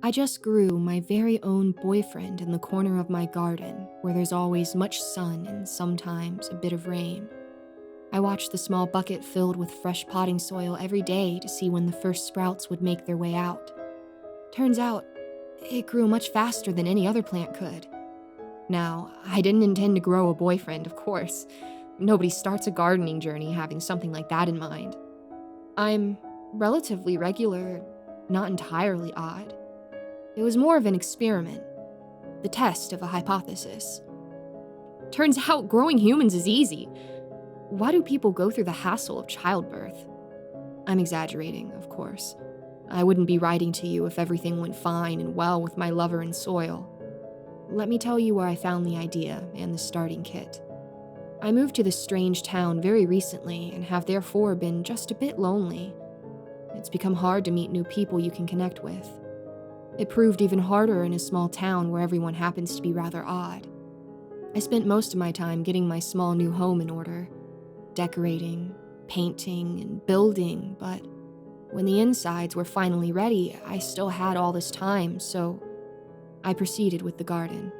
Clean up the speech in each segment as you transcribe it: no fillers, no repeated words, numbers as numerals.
I just grew my very own boyfriend in the corner of my garden where there's always much sun and sometimes a bit of rain. I watched the small bucket filled with fresh potting soil every day to see when the first sprouts would make their way out. Turns out, it grew much faster than any other plant could. Now, I didn't intend to grow a boyfriend, of course. Nobody starts a gardening journey having something like that in mind. I'm relatively regular, not entirely odd. It was more of an experiment, the test of a hypothesis. Turns out growing humans is easy. Why do people go through the hassle of childbirth? I'm exaggerating, of course. I wouldn't be writing to you if everything went fine and well with my lover and soil. Let me tell you where I found the idea and the starting kit. I moved to this strange town very recently and have therefore been just a bit lonely. It's become hard to meet new people you can connect with. It proved even harder in a small town where everyone happens to be rather odd. I spent most of my time getting my small new home in order, decorating, painting, and building, but when the insides were finally ready, I still had all this time, so I proceeded with the garden.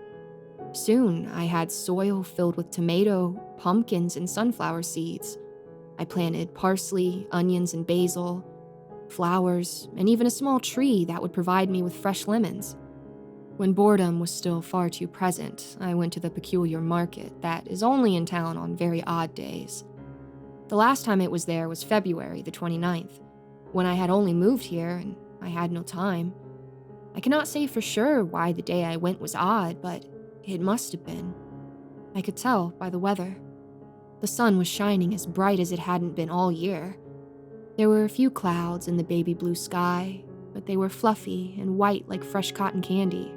Soon, I had soil filled with tomato, pumpkins, and sunflower seeds. I planted parsley, onions, and basil, flowers, and even a small tree that would provide me with fresh lemons. When boredom was still far too present, I went to the peculiar market that is only in town on very odd days. The last time it was there was February the 29th, when I had only moved here and I had no time. I cannot say for sure why the day I went was odd, but it must have been. I could tell by the weather. The sun was shining as bright as it hadn't been all year. There were a few clouds in the baby blue sky, but they were fluffy and white like fresh cotton candy.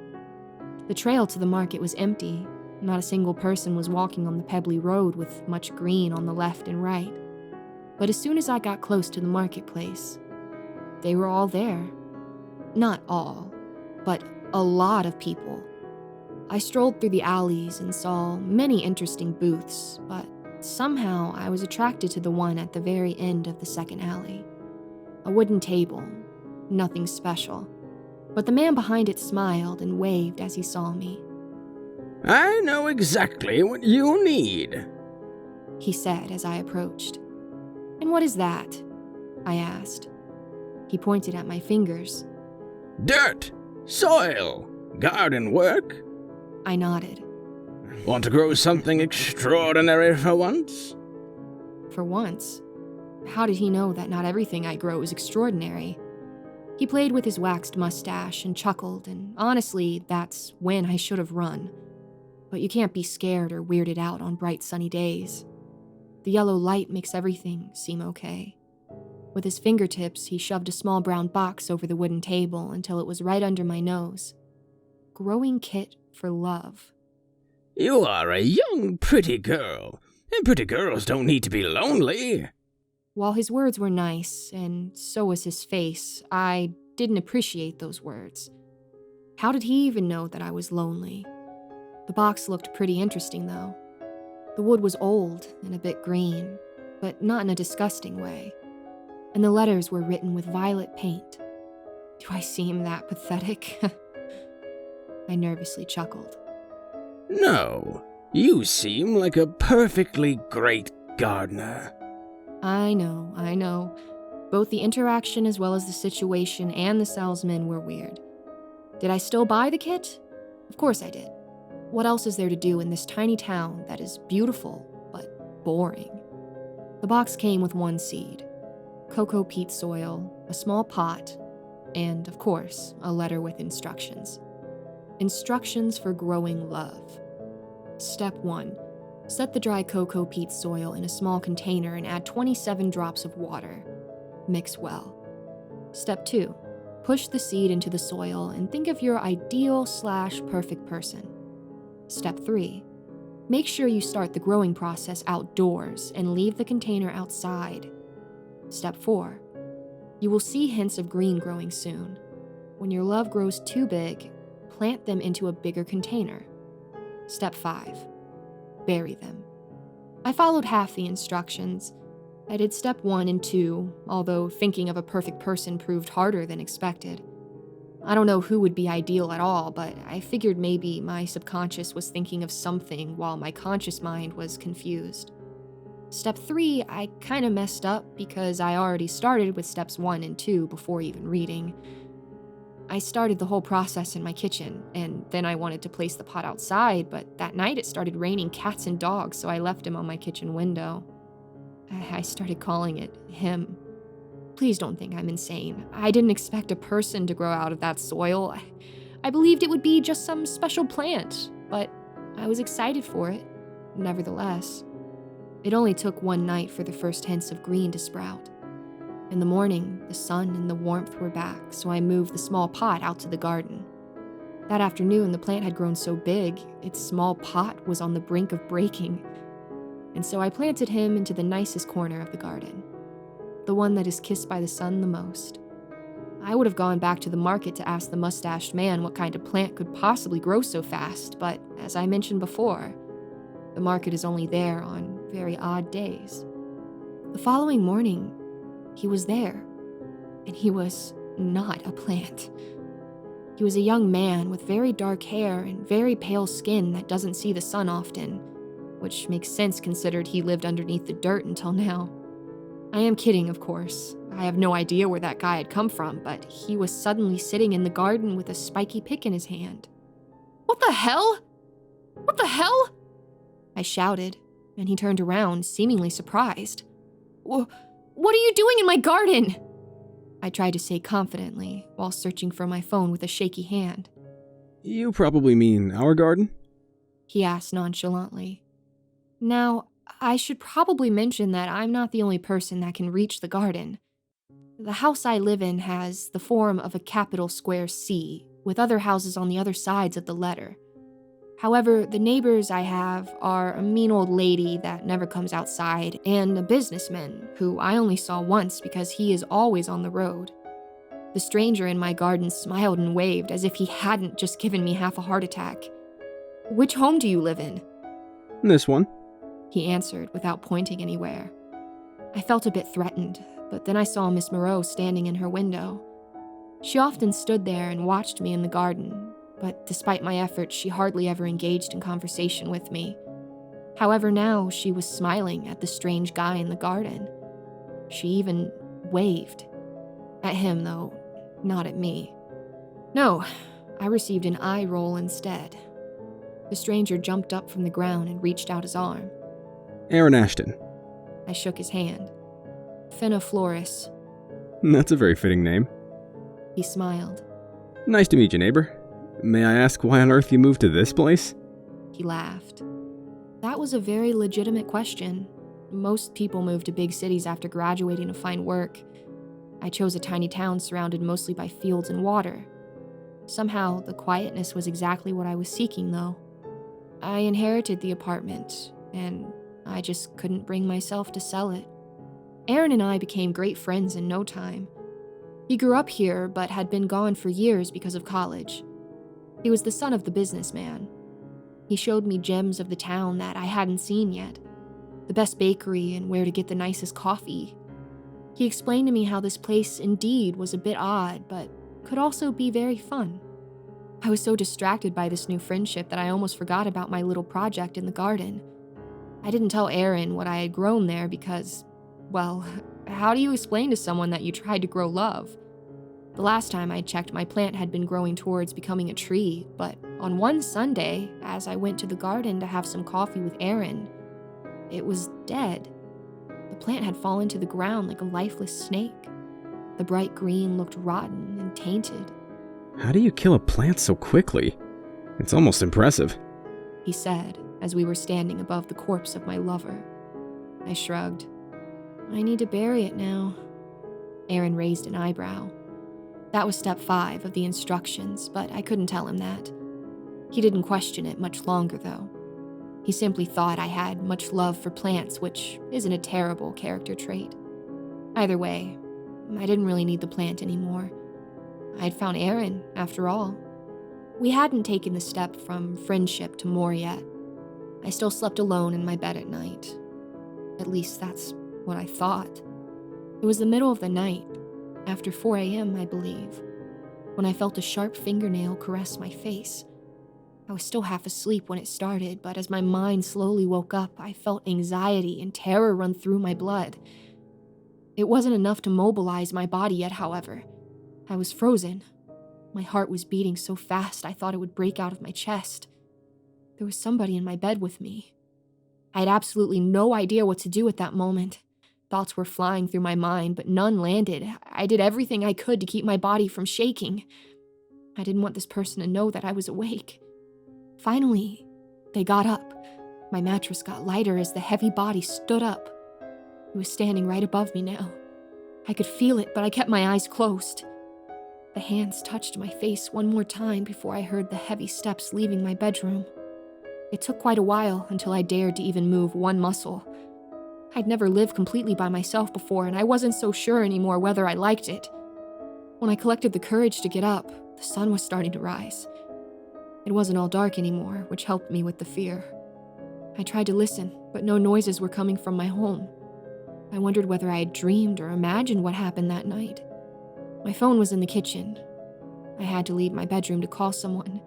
The trail to the market was empty. Not a single person was walking on the pebbly road with much green on the left and right. But as soon as I got close to the marketplace, they were all there. Not all, but a lot of people. I strolled through the alleys and saw many interesting booths, but somehow I was attracted to the one at the very end of the second alley. A wooden table, nothing special, but the man behind it smiled and waved as he saw me. "I know exactly what you need," he said as I approached. "And what is that?" I asked. He pointed at my fingers. "Dirt, soil, garden work." I nodded. "Want to grow something extraordinary for once?" For once? How did he know that not everything I grow is extraordinary? He played with his waxed mustache and chuckled, and honestly, that's when I should have run. But you can't be scared or weirded out on bright sunny days. The yellow light makes everything seem okay. With his fingertips, he shoved a small brown box over the wooden table until it was right under my nose. Growing kit for love. "You are a young, pretty girl, and pretty girls don't need to be lonely." While his words were nice, and so was his face, I didn't appreciate those words. How did he even know that I was lonely? The box looked pretty interesting, though. The wood was old and a bit green, but not in a disgusting way. And the letters were written with violet paint. Do I seem that pathetic? I nervously chuckled. "No, you seem like a perfectly great gardener." I know. Both the interaction as well as the situation and the salesman were weird. Did I still buy the kit? Of course I did. What else is there to do in this tiny town that is beautiful, but boring? The box came with one seed, cocoa peat soil, a small pot, and, of course, a letter with instructions. Instructions for growing love. Step 1. Set the dry cocoa peat soil in a small container and add 27 drops of water. Mix well. Step 2. Push the seed into the soil and think of your ideal/perfect person. Step 3. Make sure you start the growing process outdoors and leave the container outside. Step 4. You will see hints of green growing soon. When your love grows too big, plant them into a bigger container. Step 5. Bury them. I followed half the instructions. I did step 1 and 2, although thinking of a perfect person proved harder than expected. I don't know who would be ideal at all, but I figured maybe my subconscious was thinking of something while my conscious mind was confused. Step 3, I kinda messed up because I already started with steps 1 and 2 before even reading. I started the whole process in my kitchen, and then I wanted to place the pot outside, but that night it started raining cats and dogs, so I left him on my kitchen window. I started calling it him. Please don't think I'm insane. I didn't expect a person to grow out of that soil. I believed it would be just some special plant, but I was excited for it, nevertheless. It only took one night for the first hints of green to sprout. In the morning, the sun and the warmth were back, so I moved the small pot out to the garden. That afternoon, the plant had grown so big, its small pot was on the brink of breaking, and so I planted him into the nicest corner of the garden, the one that is kissed by the sun the most. I would have gone back to the market to ask the mustached man what kind of plant could possibly grow so fast, but as I mentioned before, the market is only there on very odd days. The following morning, he was there, and he was not a plant. He was a young man with very dark hair and very pale skin that doesn't see the sun often, which makes sense considered he lived underneath the dirt until now. I am kidding, of course. I have no idea where that guy had come from, but he was suddenly sitting in the garden with a spiky pick in his hand. "What the hell? What the hell?" I shouted, and he turned around, seemingly surprised. "What are you doing in my garden?" I tried to say confidently, while searching for my phone with a shaky hand. You probably mean our garden? He asked nonchalantly. Now, I should probably mention that I'm not the only person that can reach the garden. The house I live in has the form of a capital square C, with other houses on the other sides of the letter. However, the neighbors I have are a mean old lady that never comes outside and a businessman who I only saw once because he is always on the road. The stranger in my garden smiled and waved as if he hadn't just given me half a heart attack. "Which home do you live in?" This one. He answered without pointing anywhere. I felt a bit threatened, but then I saw Miss Moreau standing in her window. She often stood there and watched me in the garden, but despite my efforts, she hardly ever engaged in conversation with me. However, now she was smiling at the strange guy in the garden. She even waved. At him, though, not at me. No, I received an eye roll instead. The stranger jumped up from the ground and reached out his arm. Aaron Ashton. I shook his hand. Finna Floris. That's a very fitting name. He smiled. Nice to meet you, neighbor. May I ask why on earth you moved to this place? He laughed. That was a very legitimate question. Most people move to big cities after graduating to find work. I chose a tiny town surrounded mostly by fields and water. Somehow, the quietness was exactly what I was seeking, though. I inherited the apartment, and I just couldn't bring myself to sell it. Aaron and I became great friends in no time. He grew up here, but had been gone for years because of college. He was the son of the businessman. He showed me gems of the town that I hadn't seen yet, the best bakery and where to get the nicest coffee. He explained to me how this place indeed was a bit odd, but could also be very fun. I was so distracted by this new friendship that I almost forgot about my little project in the garden. I didn't tell Aaron what I had grown there because, well, how do you explain to someone that you tried to grow love? The last time I checked, my plant had been growing towards becoming a tree, but on one Sunday, as I went to the garden to have some coffee with Aaron, it was dead. The plant had fallen to the ground like a lifeless snake. The bright green looked rotten and tainted. How do you kill a plant so quickly? It's almost impressive. He said, as we were standing above the corpse of my lover. I shrugged. I need to bury it now. Aaron raised an eyebrow. That was step 5 of the instructions, but I couldn't tell him that. He didn't question it much longer, though. He simply thought I had much love for plants, which isn't a terrible character trait. Either way, I didn't really need the plant anymore. I'd found Aaron, after all. We hadn't taken the step from friendship to more yet. I still slept alone in my bed at night. At least that's what I thought. It was the middle of the night, after 4 a.m., I believe. when I felt a sharp fingernail caress my face. I was still half asleep when it started, but as my mind slowly woke up, I felt anxiety and terror run through my blood. It wasn't enough to mobilize my body yet, however. I was frozen. My heart was beating so fast I thought it would break out of my chest. There was somebody in my bed with me. I had absolutely no idea what to do at that moment. Thoughts were flying through my mind, but none landed. I did everything I could to keep my body from shaking. I didn't want this person to know that I was awake. Finally, they got up. My mattress got lighter as the heavy body stood up. It was standing right above me now. I could feel it, but I kept my eyes closed. The hands touched my face one more time before I heard the heavy steps leaving my bedroom. It took quite a while until I dared to even move one muscle. I'd never lived completely by myself before, and I wasn't so sure anymore whether I liked it. When I collected the courage to get up, the sun was starting to rise. It wasn't all dark anymore, which helped me with the fear. I tried to listen, but no noises were coming from my home. I wondered whether I had dreamed or imagined what happened that night. My phone was in the kitchen. I had to leave my bedroom to call someone,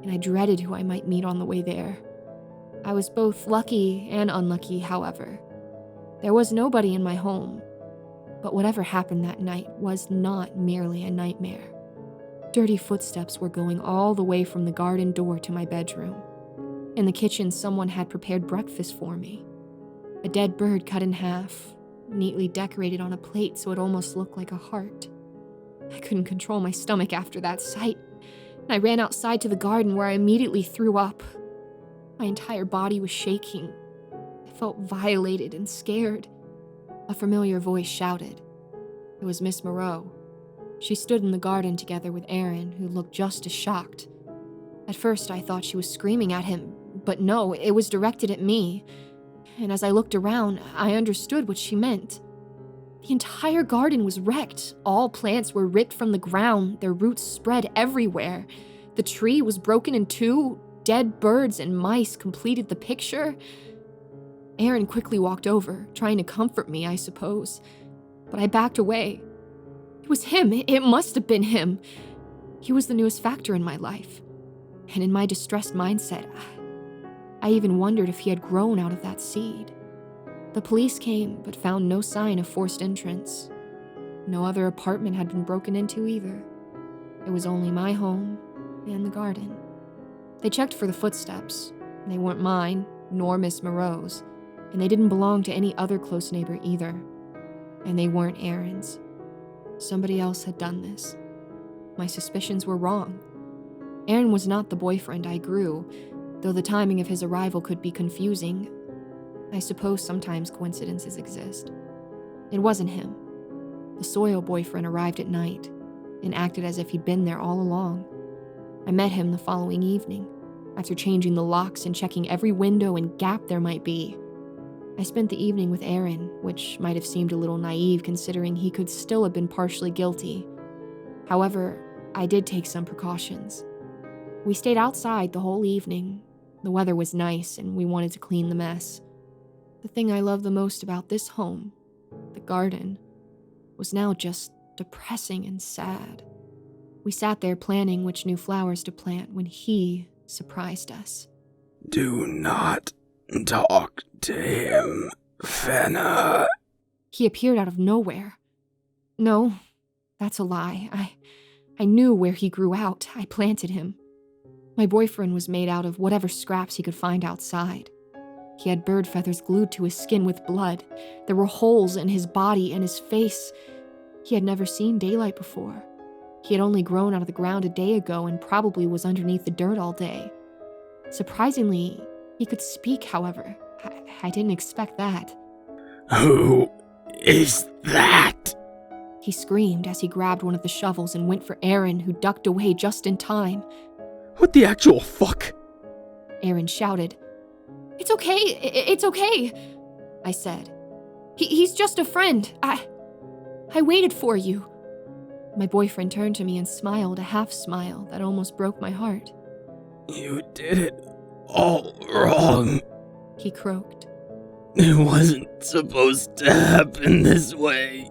and I dreaded who I might meet on the way there. I was both lucky and unlucky, however. There was nobody in my home, but whatever happened that night was not merely a nightmare. Dirty footsteps were going all the way from the garden door to my bedroom. In the kitchen, someone had prepared breakfast for me. A dead bird cut in half, neatly decorated on a plate so it almost looked like a heart. I couldn't control my stomach after that sight, and I ran outside to the garden where I immediately threw up. My entire body was shaking. I felt violated and scared. A familiar voice shouted. It was Miss Moreau. She stood in the garden together with Aaron, who looked just as shocked. At first, I thought she was screaming at him, but no, it was directed at me. And as I looked around, I understood what she meant. The entire garden was wrecked. All plants were ripped from the ground, their roots spread everywhere. The tree was broken in two. Dead birds and mice completed the picture. Aaron quickly walked over, trying to comfort me, I suppose. But I backed away. It was him. It must have been him. He was the newest factor in my life. And in my distressed mindset, I even wondered if he had grown out of that seed. The police came, but found no sign of forced entrance. No other apartment had been broken into either. It was only my home and the garden. They checked for the footsteps. They weren't mine, nor Miss Moreau's, and they didn't belong to any other close neighbor either. And they weren't Aaron's. Somebody else had done this. My suspicions were wrong. Aaron was not the boyfriend I grew, though the timing of his arrival could be confusing. I suppose sometimes coincidences exist. It wasn't him. The soil boyfriend arrived at night and acted as if he'd been there all along. I met him the following evening, after changing the locks and checking every window and gap there might be. I spent the evening with Aaron, which might have seemed a little naive considering he could still have been partially guilty. However, I did take some precautions. We stayed outside the whole evening. The weather was nice and we wanted to clean the mess. The thing I loved the most about this home, the garden, was now just depressing and sad. We sat there planning which new flowers to plant when he surprised us. Do not talk to him, Fenna. He appeared out of nowhere. No, that's a lie. I knew where he grew out. I planted him. My boyfriend was made out of whatever scraps he could find outside. He had bird feathers glued to his skin with blood. There were holes in his body and his face. He had never seen daylight before. He had only grown out of the ground a day ago and probably was underneath the dirt all day. Surprisingly, he could speak, however. I didn't expect that. Who is that? He screamed as he grabbed one of the shovels and went for Aaron, who ducked away just in time. What the actual fuck? Aaron shouted. It's okay, it's okay, I said. He's just a friend. I waited for you. My boyfriend turned to me and smiled a half smile that almost broke my heart. You did it all wrong. He croaked. It wasn't supposed to happen this way.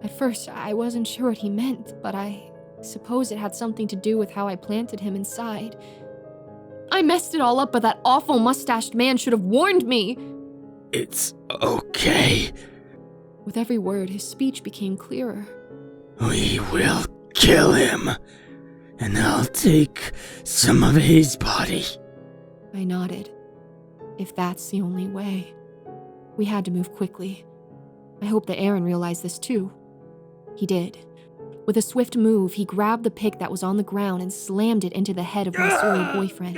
At first, I wasn't sure what he meant, but I I suppose it had something to do with how I planted him inside. I messed it all up, but that awful mustached man should have warned me. It's okay. With every word, his speech became clearer. We will kill him, and I'll take some of his body. I nodded. If that's the only way. We had to move quickly. I hope that Aaron realized this too. He did. With a swift move, he grabbed the pick that was on the ground and slammed it into the head of my sorry boyfriend.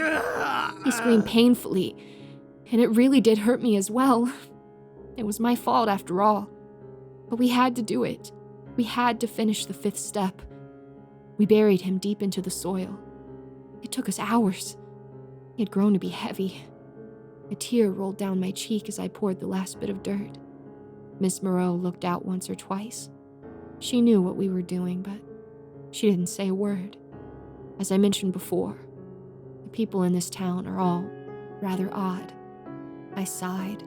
He screamed painfully, and it really did hurt me as well. It was my fault after all. But we had to do it. We had to finish the 5th step. We buried him deep into the soil. It took us hours. He had grown to be heavy. A tear rolled down my cheek as I poured the last bit of dirt. Miss Moreau looked out once or twice. She knew what we were doing, but she didn't say a word. As I mentioned before, the people in this town are all rather odd. I sighed.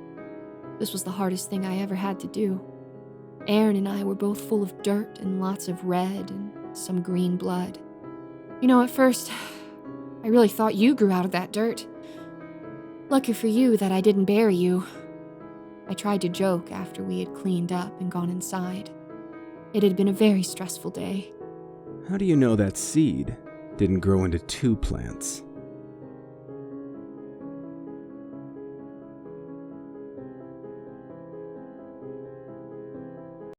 This was the hardest thing I ever had to do. Aaron and I were both full of dirt and lots of red and some green blood. You know, at first, I really thought you grew out of that dirt. Lucky for you that I didn't bury you. I tried to joke after we had cleaned up and gone inside. It had been a very stressful day. How do you know that seed didn't grow into 2 plants?